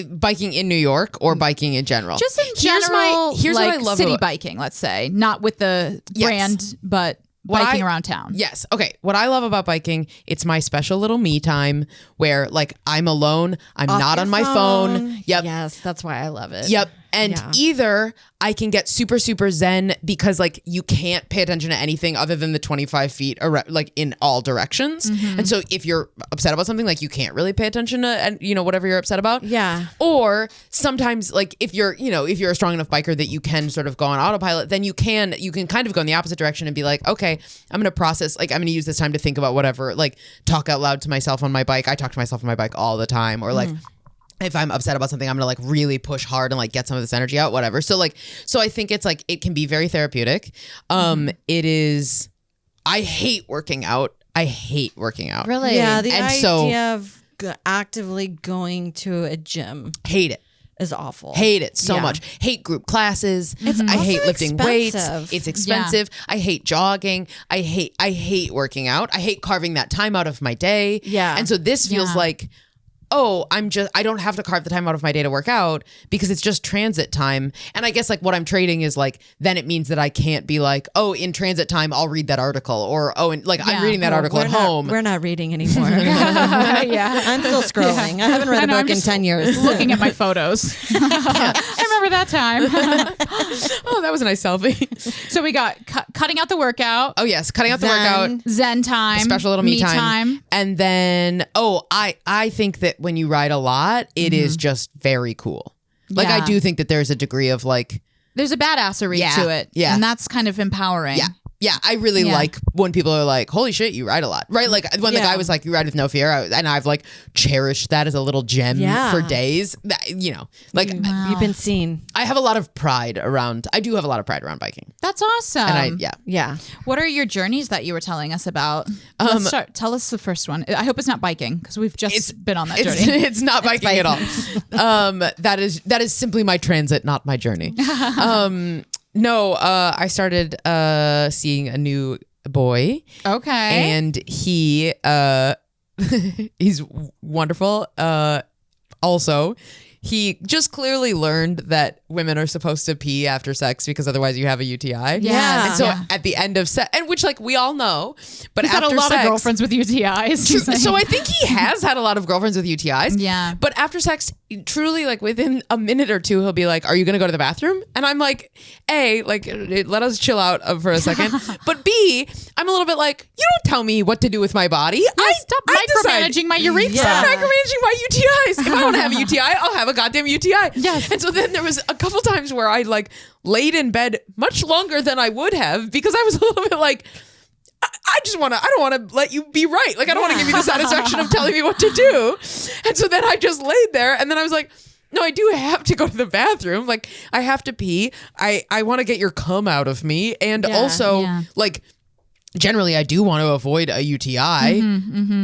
S3: biking in New York or biking in general?
S2: Just in general,
S3: here's
S2: like
S3: what I love
S2: city
S3: about
S2: biking, let's say. Not with the brand, but biking around town.
S3: Yes. Okay. What I love about biking, it's my special little me time where like I'm alone. I'm not on my phone. Yep.
S4: Yes, that's why I love it.
S3: Yep. And
S4: Yeah.
S3: either I can get super, super zen because like you can't pay attention to anything other than the 25 feet like in all directions. And so if you're upset about something, like you can't really pay attention to, and whatever you're upset about.
S4: Yeah.
S3: Or sometimes like if you're a strong enough biker that you can sort of go on autopilot, then you can kind of go in the opposite direction and be like, okay, I'm going to process, like I'm going to use this time to think about whatever, like talk out loud to myself on my bike. I talk to myself on my bike all the time. Or like, if I'm upset about something, I'm gonna like really push hard and like get some of this energy out, whatever. So I think it's like it can be very therapeutic. It is. I hate working out.
S2: Really?
S4: Yeah, the
S3: And so-
S4: idea of actively going to a gym
S3: Hate it.
S4: is awful.
S3: Hate it so
S4: Yeah.
S3: much. Hate group classes. I
S4: also
S3: hate lifting weights.
S4: expensive.
S3: It's expensive. I hate jogging. I hate working out. I hate carving that time out of my day.
S4: Yeah.
S3: And so this feels
S2: Yeah.
S3: like, oh, I don't have to carve the time out of my day to work out because it's just transit time. And I guess like what I'm trading is like, then it means that I can't be like, oh, in transit time, I'll read that article, or, oh, and like I'm reading that article at home.
S4: We're not reading anymore.
S2: Yeah.
S4: I'm still scrolling. I haven't read
S2: I
S4: a
S2: know, I'm
S4: book in
S2: just
S4: 10 years.
S2: Looking at my photos. I remember that time.
S3: Oh, that was a nice selfie.
S2: So we got cutting out the workout,
S3: Oh yes, cutting out the
S4: Zen.
S3: workout.
S2: Zen time,
S3: Special little me time. And then, I think that when you ride a lot, it is just very cool. Like
S2: Yeah.
S3: I do think that there's a degree of like,
S2: There's a badassery
S3: Yeah,
S2: to it.
S3: yeah.
S2: And that's kind of empowering.
S3: yeah, I really
S2: Yeah.
S3: like when people are like, holy shit, you ride a lot, right? Like when the
S4: Yeah.
S3: guy was like, you ride with no fear, and I've like cherished that as a little gem
S4: Yeah.
S3: for days. That, like
S4: You've been seen.
S3: I have a lot of pride around. I do have a lot of pride around biking,
S2: That's awesome.
S3: and
S4: Yeah.
S2: What are your journees that you were telling us about? Let's start. Tell us the first one. I hope it's not biking because we've just been on that
S3: it's,
S2: journey.
S3: it's not biking at all. That is simply my transit, not my journey. No, I started seeing a new boy.
S2: Okay.
S3: And he he's wonderful. Also, he just clearly learned that women are supposed to pee after sex because otherwise you have a UTI.
S2: Yeah.
S3: And so
S2: Yeah.
S3: at the end of sex, and which like we all know, but
S2: He's
S3: after
S2: had a lot
S3: sex,
S2: of girlfriends with UTIs.
S3: So I think he has had a lot of girlfriends with UTIs.
S2: Yeah.
S3: But after sex, truly, like within a minute or two, he'll be like, "Are you going to go to the bathroom?" And I'm like, A, like, let us chill out for a second. But B, I'm a little bit like, you don't tell me what to do with my body.
S2: Stop
S3: I decide.
S2: micromanaging my urethra.
S3: Stop micromanaging my UTIs. If I don't have a UTI, I'll have a goddamn UTI.
S2: Yes.
S3: And so then there was a couple times where I like laid in bed much longer than I would have because I was a little bit like, I don't want to let you be right. Like, I don't want to give you the satisfaction of telling me what to do. And so then I just laid there and then I was like, no, I do have to go to the bathroom. Like, I have to pee. I want to get your cum out of me. And also, like, generally, I do want to avoid a UTI.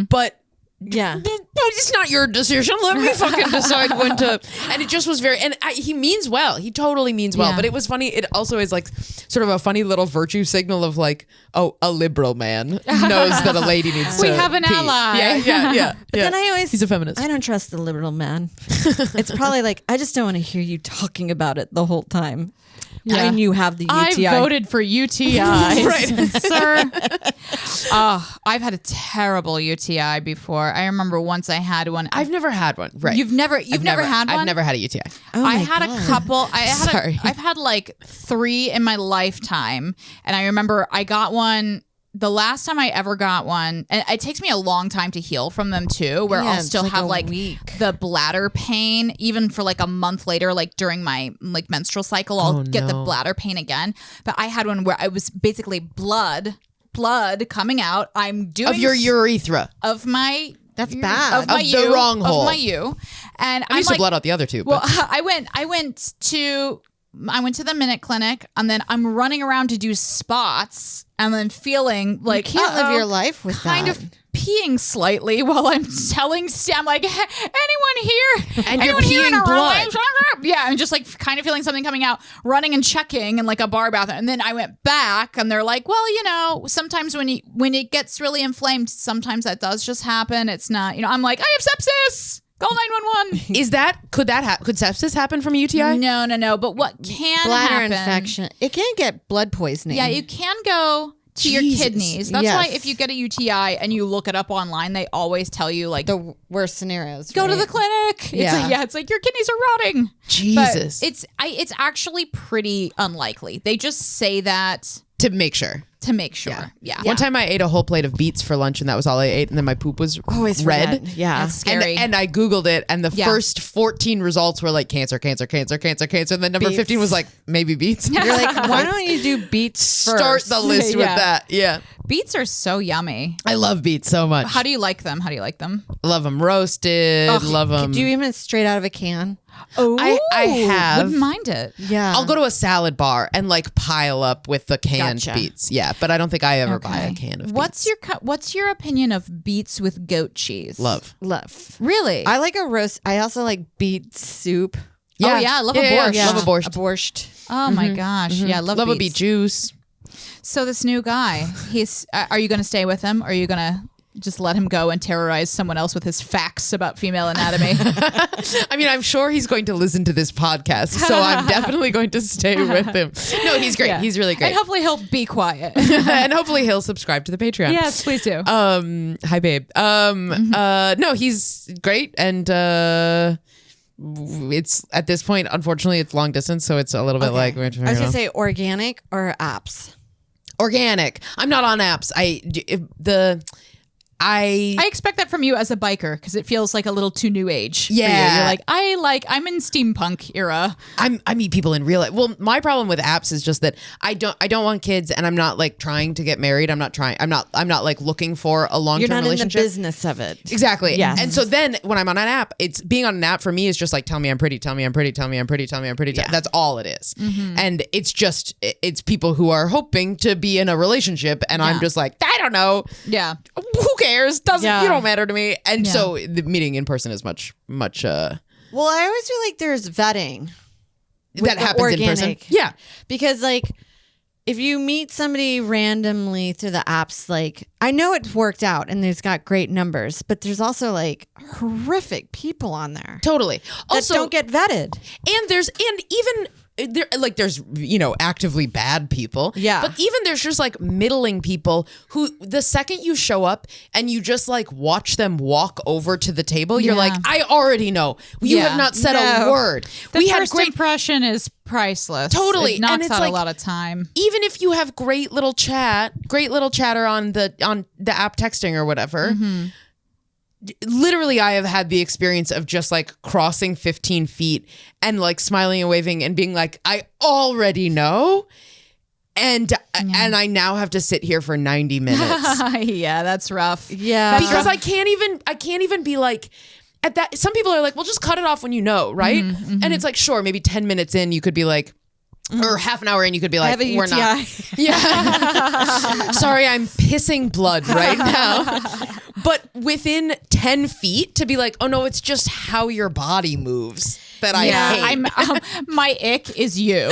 S3: But
S4: Yeah.
S3: it's not your decision. Let me fucking decide when to. And it just was very, and he means well. He totally means well.
S2: Yeah.
S3: But it was funny. It also is like sort of a funny little virtue signal of like, oh, a liberal man knows that a lady needs to
S2: We have an
S3: pee.
S2: ally.
S3: Yeah.
S4: But then I always,
S3: He's a feminist.
S4: I don't trust the liberal man. It's probably like, I just don't want to hear you talking about it the whole time.
S2: Yeah.
S4: When you have the UTI.
S2: I voted for UTIs, sir. I've had a terrible UTI before. I remember once I had one.
S3: I've never had one. Right.
S2: You've never had one?
S3: I've never had a UTI.
S4: Oh
S2: I
S4: my
S2: had
S4: God.
S2: a couple.
S3: Sorry.
S2: I've had like 3 in my lifetime, and I remember I got one. The last time I ever got one, and it takes me a long time to heal from them too, where
S4: Yeah,
S2: I'll
S4: it's
S2: still
S4: like
S2: have
S4: a
S2: like
S4: week.
S2: the bladder pain, even for like a month later, like during my like menstrual cycle, I'll get the bladder pain again. But I had one where I was basically blood coming out. I'm doing
S3: Of your urethra.
S2: of my
S4: That's bad.
S2: of my
S3: Of the
S2: U,
S3: wrong hole.
S2: of my U, and
S3: I
S2: I'm
S3: used to
S2: like,
S3: blood out the other two.
S2: well,
S3: But
S2: I went to the Minute Clinic, and then I'm running around to do spots, and then feeling like
S4: you can't live your life with
S2: kind
S4: that.
S2: of peeing slightly while I'm telling Sam, like, anyone here?
S3: And you're
S2: Anyone here in
S3: peeing
S2: a room?
S3: blood.
S2: Yeah, and just like kind of feeling something coming out, running and checking in like a bar bathroom. And then I went back, and they're like, well, you know, sometimes when it gets really inflamed, sometimes that does just happen. It's not, you know, I'm like, I have sepsis. Call 911.
S3: could sepsis happen from a UTI?
S2: No. But what can
S4: bladder
S2: happen?
S4: infection. It can get blood poisoning.
S2: Yeah, you can go to your
S3: Jesus.
S2: kidneys. That's
S4: Yes.
S2: why if you get a UTI and you look it up online, they always tell you like
S4: the worst scenarios.
S2: go to
S4: right?
S2: the clinic.
S4: Yeah.
S2: It's like your kidneys are rotting.
S3: Jesus.
S2: But it's actually pretty unlikely. They just say that
S3: To make sure.
S2: to make sure. Yeah.
S3: One time I ate a whole plate of beets for lunch and that was all I ate. And then my poop was
S4: Always
S3: red.
S4: forget. Yeah.
S2: That's scary.
S3: And I Googled it and the
S2: Yeah.
S3: first 14 results were like cancer. And then number
S4: Beets.
S3: 15 was like maybe beets.
S4: You're like, why don't you do beets
S3: Start
S4: first?
S3: the list with
S2: Yeah.
S3: that. Yeah.
S2: Beets are so yummy.
S3: I love beets so much.
S2: How do you like them?
S3: Love them roasted. Love them.
S4: Do you even straight out of a can?
S2: Oh,
S3: I have.
S2: Wouldn't mind it.
S4: Yeah.
S3: I'll go to a salad bar and like pile up with the canned
S4: Gotcha.
S3: beets. Yeah, but I don't think I ever buy a can of
S2: What's
S3: beets.
S2: what's your opinion of beets with goat cheese?
S3: Love?
S4: Love.
S2: Really?
S4: I like a roast. I also like beet soup.
S2: Oh, yeah, I love a borscht.
S3: Love a borscht.
S4: A borscht.
S2: Oh my gosh. Yeah, I love
S3: Love a
S2: beets.
S3: beet juice.
S2: So this new guy, he's are you going to stay with him or are you going to just let him go and terrorize someone else with his facts about female anatomy?
S3: I mean, I'm sure he's going to listen to this podcast, so I'm definitely going to stay with him. No, he's great.
S2: Yeah.
S3: He's really great.
S2: And hopefully he'll be quiet.
S3: And hopefully he'll subscribe to the Patreon.
S2: Yes, please do.
S3: Hi babe. No, he's great and it's at this point, unfortunately, it's long distance, so it's a little bit like
S4: I was gonna say organic or apps.
S3: organic. I'm not on apps. I
S2: I expect that from you as a biker because it feels like a little too new age. for you.
S3: Yeah.
S2: You're like, I'm in steampunk era.
S3: I meet people in real life. Well, my problem with apps is just that I don't want kids, and I'm not like trying to get married. I'm not like looking for a long
S4: You're
S3: term
S4: not in the
S3: relationship.
S4: business of it.
S3: Exactly.
S4: Yes.
S3: And so then when I'm on an app, it's being on an app for me is just like, tell me I'm pretty, tell me I'm pretty, tell me I'm pretty, tell me I'm pretty.
S4: Yeah.
S3: That's all it is. And it's people who are hoping to be in a relationship, and I'm just like, I don't know.
S2: Yeah.
S3: Who cares?
S4: Yeah.
S3: You don't matter to me. And
S2: Yeah.
S3: so the meeting in person is much
S4: Well, I always feel like there's vetting.
S3: that happens in person. Yeah.
S4: Because like if you meet somebody randomly through the apps, like I know it's worked out and there's got great numbers, but there's also like horrific people on there
S3: Totally.
S4: that
S3: Also,
S4: don't get vetted.
S3: there's actively bad people.
S4: Yeah.
S3: But even there's just like middling people who the second you show up and you just like watch them walk over to the table, you're
S2: Yeah.
S3: like, I already know. You
S2: Yeah.
S3: have not said a
S4: No.
S3: word.
S2: The
S3: We had
S2: first
S3: great
S2: impression is priceless.
S3: Totally.
S2: It knocks
S3: And it's
S2: out
S3: like-
S2: a lot of time.
S3: even if you have great little chatter on the app texting or whatever. Literally, I have had the experience of just like crossing 15 feet and like smiling and waving and being like, I already know. And I now have to sit here for 90 minutes
S2: Yeah, that's rough.
S4: Yeah.
S3: because I can't even be like at that. Some people are like, well, just cut it off when you know, right? And it's like, sure, maybe 10 minutes in, you could be like, or half an hour in, you could be like,
S4: have a
S3: we're
S4: UTI.
S3: not. Yeah. Sorry, I'm pissing blood right now. But within 10 feet to be like, oh no, it's just how your body moves that I hate.
S2: My ick is you.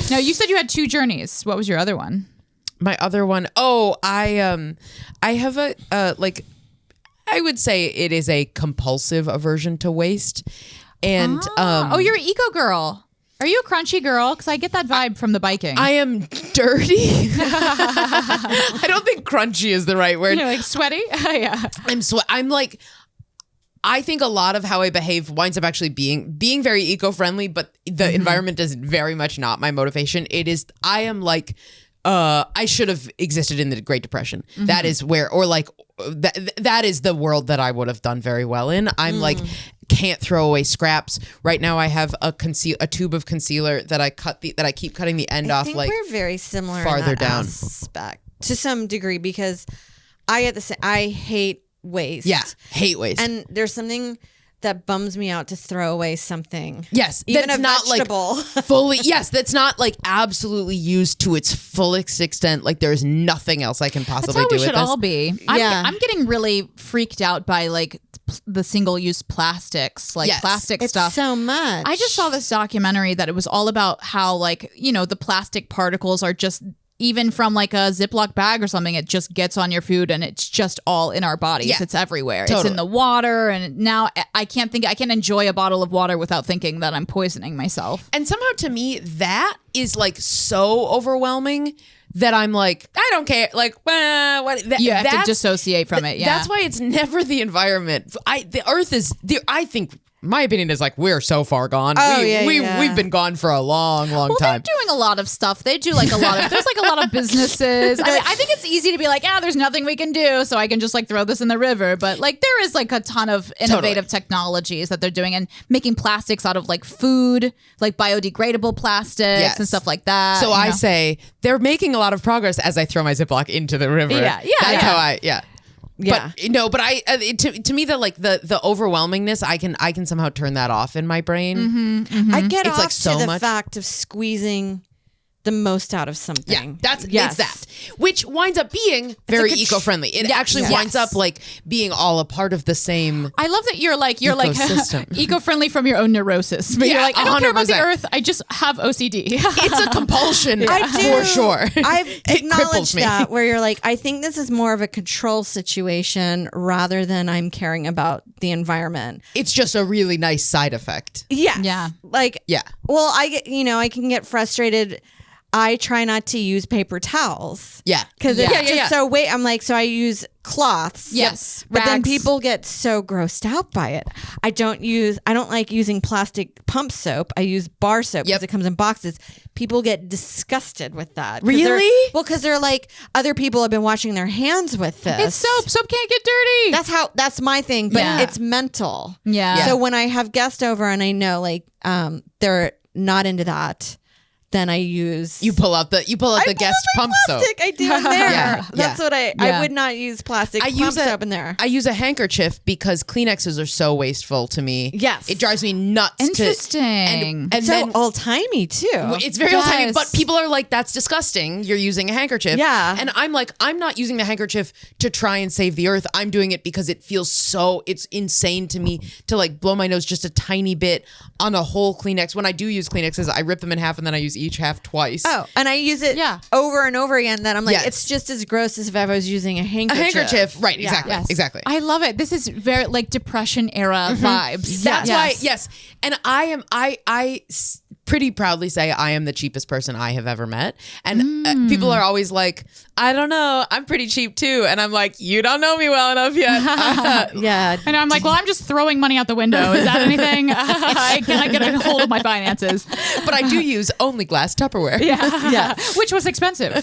S2: Now you said you had 2 journeys. What was your other one?
S3: My other one, I have a I would say it is a compulsive aversion to waste. And
S2: You're an eco girl. Are you a crunchy girl? Because I get that vibe from the biking.
S3: I am dirty. I don't think crunchy is the right word.
S2: You're like sweaty? Yeah.
S3: I'm like, I think a lot of how I behave winds up actually being very eco-friendly, but the environment is very much not my motivation. It is, I am like, I should have existed in the Great Depression. That is where, or like, that is the world that I would have done very well in. I'm like, can't throw away scraps. Right now I have a tube of concealer that I keep cutting the end off.
S4: I think
S3: Like
S4: we're very similar
S3: farther
S4: in that
S3: down.
S4: aspect to some degree because I hate waste.
S3: Yeah, hate waste.
S4: And there's something that bums me out to throw away something.
S3: Yes,
S4: Even
S3: that's
S4: a
S3: not
S4: vegetable.
S3: like fully. Yes, that's not like absolutely used to its fullest extent. Like there's nothing else I can
S2: That's
S3: possibly
S2: how
S3: do
S2: we
S3: with
S2: should
S3: this.
S2: all be.
S4: Yeah.
S2: I'm getting really freaked out by like the single-use plastics, like
S3: Yes.
S2: plastic
S4: It's
S2: stuff.
S4: so much.
S2: I just saw this documentary that it was all about how like, the plastic particles are just even from like a Ziploc bag or something, it just gets on your food and it's just all in our bodies.
S3: Yeah.
S2: It's everywhere.
S3: Totally.
S2: It's in the water. And now I can't enjoy a bottle of water without thinking that I'm poisoning myself.
S3: And somehow to me, that is like so overwhelming that I'm like, I don't care. Like, what?
S2: You have to
S3: that's-
S2: dissociate from it. Yeah.
S3: That's why it's never the environment. The Earth is. I think my opinion is like we're so far gone.
S4: Oh,
S3: We've been gone for a long
S2: Well,
S3: time.
S2: they're doing a lot of stuff. They do like a lot of, there's like a lot of businesses. I mean, I think it's easy to be like, there's nothing we can do, so I can just like throw this in the river. But like there is like a ton of innovative technologies that they're doing and making plastics out of like food, like biodegradable plastics
S3: Yes.
S2: and stuff like that.
S3: So
S2: you
S3: I
S2: know?
S3: say they're making a lot of progress as I throw my Ziploc into the river.
S2: Yeah,
S3: That's
S2: yeah.
S3: how I. Yeah.
S4: Yeah.
S3: But no, but to me the overwhelmingness I can somehow turn that off in my brain.
S4: I get
S3: It's
S4: off
S3: like so
S4: to the
S3: much.
S4: fact of squeezing the most out of something.
S3: Yeah, it's that, which winds up being very eco-friendly. It actually winds up like being all a part of the same.
S2: I love that you're like
S3: Ecosystem.
S2: eco-friendly from your own neurosis. But you're
S3: Yeah,
S2: like, I don't care about the
S3: 100%.
S2: earth. I just have OCD.
S3: It's a compulsion
S4: I do.
S3: for sure.
S4: I've
S3: It cripples
S4: acknowledged
S3: me.
S4: that where you're like, I think this is more of a control situation rather than I'm caring about the environment.
S3: It's just a really nice side effect.
S4: Yes.
S2: Yeah.
S4: Like,
S3: Yeah.
S4: well, I can get frustrated. I try not to use paper towels.
S3: Yeah.
S4: Because it's
S3: Yeah,
S4: just
S3: yeah.
S4: so I'm like, so I use cloths.
S2: Yes.
S4: But then
S2: Rags.
S4: people get so grossed out by it. I don't like using plastic pump soap. I use bar soap because
S3: Yep.
S4: it comes in boxes. People get disgusted with that.
S3: Really?
S4: Because they're like, other people have been washing their hands with this.
S2: It's soap. Soap can't get dirty.
S4: That's my thing, but
S2: Yeah.
S4: it's mental.
S2: Yeah.
S4: So when I have guests over and I know like they're not into that, then I use.
S3: You pull out the guest pump soap.
S4: Plastic. I do in there.
S3: Yeah,
S4: That's what I
S2: Yeah.
S4: would not use plastic.
S3: I
S4: pump
S3: use
S4: soap in there.
S3: I use a handkerchief because Kleenexes are so wasteful to me.
S4: Yes.
S3: It drives me nuts.
S2: Interesting.
S3: And
S4: so
S3: then
S4: old timey too.
S3: it's very old timey,
S2: Yes.
S3: but people are like, that's disgusting. You're using a handkerchief.
S4: Yeah.
S3: And I'm like, I'm not using the handkerchief to try and save the earth. I'm doing it because it feels it's insane to me to like blow my nose just a tiny bit on a whole Kleenex. When I do use Kleenexes, I rip them in half and then I use each half twice.
S4: Oh, and I use it
S2: Yeah.
S4: over and over again. That I'm like,
S3: Yes.
S4: it's just as gross as if I was using a
S3: A
S4: handkerchief.
S3: handkerchief. Right.
S4: Yeah.
S3: Exactly.
S2: Yes.
S3: Exactly.
S2: I love it. This is very like Depression era vibes.
S3: That's
S2: Yes.
S3: why, yes. And pretty proudly say I am the cheapest person I have ever met. And people are always like, I don't know, I'm pretty cheap too. And I'm like, you don't know me well enough yet.
S4: Yeah.
S2: And I'm like, well, I'm just throwing money out the window. Is that anything? Can I get a hold of my finances?
S3: But I do use only glass Tupperware.
S2: Yeah. Which was expensive.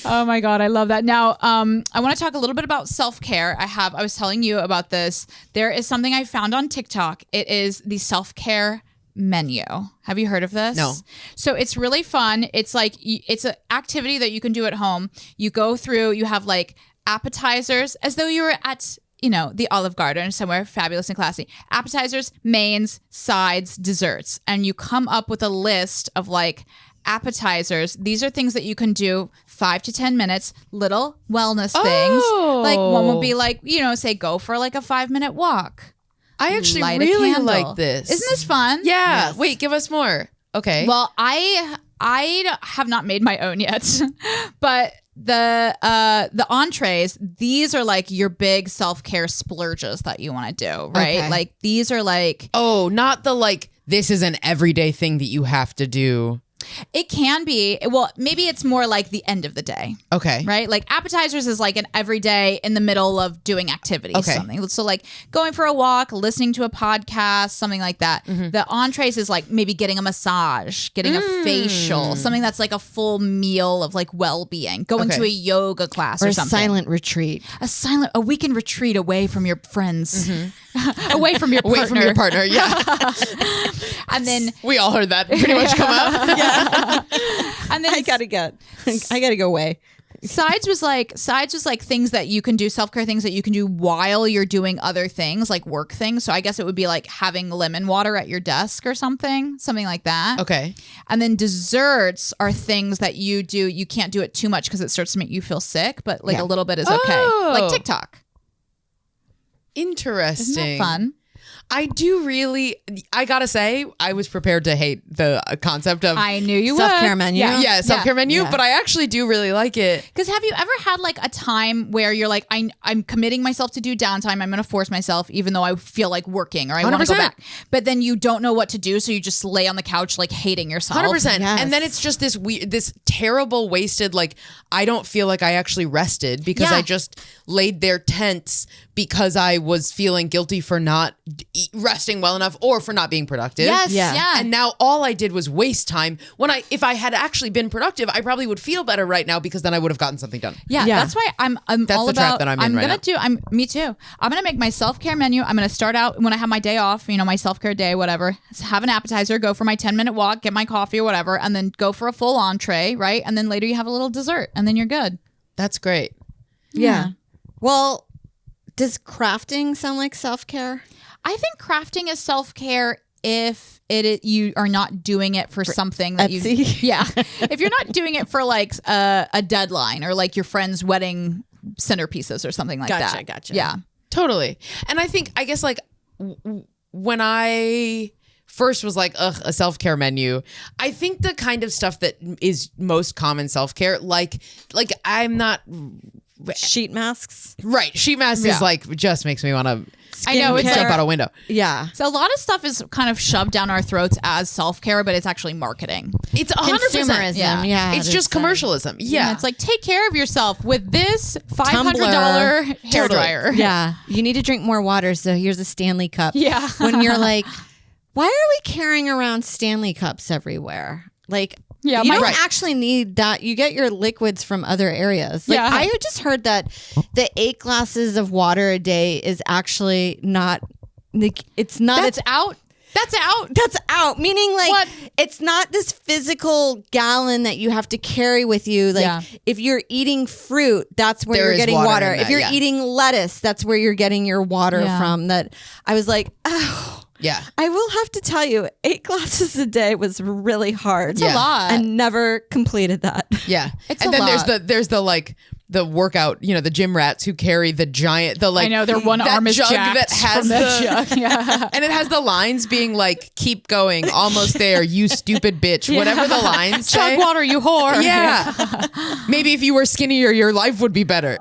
S2: Oh my God. I love that. Now, I want to talk a little bit about self-care. I was telling you about this. There is something I found on TikTok. It is the self-care menu. Have you heard of this?
S3: No.
S2: So it's really fun. It's like, it's an activity that you can do at home. You go through, you have like appetizers as though you were at, the Olive Garden somewhere fabulous and classy. Appetizers, mains, sides, desserts. And you come up with a list of like appetizers. These are things that you can do 5 to 10 minutes, little wellness things. Like one would be like, say go for like a 5-minute walk.
S3: I actually
S2: Light a
S3: really
S2: candle.
S3: like this.
S2: Isn't this fun?
S3: Yeah.
S4: Yes.
S3: Wait, give us more. Okay.
S2: Well, I have not made my own yet, but the entrees, these are like your big self-care splurges that you want to do, right?
S4: Okay.
S2: Like these are like,
S3: oh, not the like, this is an everyday thing that you have to do.
S2: it can be, well, maybe it's more like the end of the day.
S3: Okay.
S2: Right? Like appetizers is like an everyday in the middle of doing activities,
S3: Okay.
S2: something. So like going for a walk, listening to a podcast, something like that. The entrees is like maybe getting a massage, getting a facial, something that's like a full meal of like well-being, going
S3: Okay.
S2: to a yoga class
S4: Or
S2: or
S4: a
S2: something.
S4: silent retreat.
S2: A weekend retreat away from your friends, away from your partner.
S3: Away from your partner. Yeah.
S2: And then,
S3: We all heard that pretty much come out.
S2: and then
S4: I gotta go away.
S2: Sides was like things that you can do, self-care things that you can do while you're doing other things, like work things. So I guess it would be like having lemon water at your desk or something like that.
S3: Okay.
S2: And then desserts are things that you do. You can't do it too much because it starts to make you feel sick, but like
S4: Yeah.
S2: a little bit is okay.
S3: Oh.
S2: Like TikTok.
S3: Interesting.
S2: Isn't that fun?
S3: I gotta say, I was prepared to hate the concept of
S2: I knew you
S4: Self-care
S2: would.
S4: menu.
S3: yeah, self-care menu,
S4: Yeah.
S3: but I actually do really like it.
S2: Because have you ever had like a time where you're like, I'm committing myself to do downtime. I'm going to force myself, even though I feel like working or I want to go
S3: 100%.
S2: back. But then you don't know what to do. So you just lay on the couch, like hating yourself.
S3: 100%.
S4: Yes.
S3: And then it's just this terrible wasted, like, I don't feel like I actually rested because
S2: Yeah.
S3: I just laid there tense because I was feeling guilty for not resting well enough or for not being productive.
S2: Yes.
S4: Yeah.
S2: Yeah.
S3: And now all I did was waste time. If I had actually been productive, I probably would feel better right now because then I would have gotten something done.
S2: Yeah,
S4: Yeah.
S2: that's why I'm
S3: That's
S2: all
S3: the trap
S2: about.
S3: that I'm in right now.
S2: Me too. I'm gonna make my self-care menu. I'm gonna start out when I have my day off. My self-care day, whatever. Have an appetizer, go for my 10-minute walk, get my coffee or whatever, and then go for a full entree, right? And then later you have a little dessert, and then you're good.
S3: That's great.
S4: Yeah. Well, does crafting sound like self-care?
S2: I think crafting is self-care if you are not doing it for something that
S4: Etsy?
S2: yeah. If you're not doing it for like a deadline or like your friend's wedding centerpieces or something like
S4: Gotcha,
S2: that.
S4: gotcha.
S2: Yeah.
S3: Totally. And I guess like when I first was like, a self-care menu, I think the kind of stuff that is most common self-care, like I'm not
S4: Sheet masks?
S3: right. Sheet mask
S2: Yeah.
S3: is like, just makes me want to
S2: I know, it's
S3: jump
S2: like-
S3: out a window.
S4: Yeah.
S2: So a lot of stuff is kind of shoved down our throats as self-care, but it's actually marketing.
S3: It's 100%.
S4: Consumerism. Yeah.
S3: It's just commercialism.
S2: And
S3: Yeah.
S2: it's like, take care of yourself with this $500 hair
S3: Totally.
S2: dryer.
S4: Yeah. You need to drink more water, so here's a Stanley cup.
S2: Yeah.
S4: When you're like, why are we carrying around Stanley cups everywhere? Like,
S2: Yeah,
S4: you
S2: my-
S4: don't
S3: Right.
S4: actually need that. You get your liquids from other areas. Like,
S2: Yeah.
S4: I just heard that the 8 glasses of water a day is actually not. Like, it's not.
S2: That's out.
S3: That's out.
S4: That's out. Meaning like
S3: What?
S4: it's not this physical gallon that you have to carry with you. Like
S2: Yeah.
S4: if you're eating fruit, that's where
S3: There
S4: you're
S3: is
S4: getting
S3: water
S4: water.
S3: in
S4: If
S3: that,
S4: you're
S3: yeah.
S4: eating lettuce, that's where you're getting your water
S2: Yeah.
S4: from. That I was like, oh,
S3: Yeah.
S4: I will have to tell you, 8 glasses a day was really hard.
S2: It's a lot.
S4: I never completed that.
S3: Yeah.
S2: It's
S3: and
S2: a
S3: then
S2: lot.
S3: there's the like the workout, the gym rats who carry the giant, the like
S2: I know their one
S3: that
S2: arm is
S3: jug
S2: jacked
S3: that has
S2: from that jug. Yeah.
S3: and it has the lines being like, keep going, almost there, you stupid bitch. Whatever the lines say.
S2: Chug water, you whore.
S3: Yeah. Maybe if you were skinnier, your life would be better.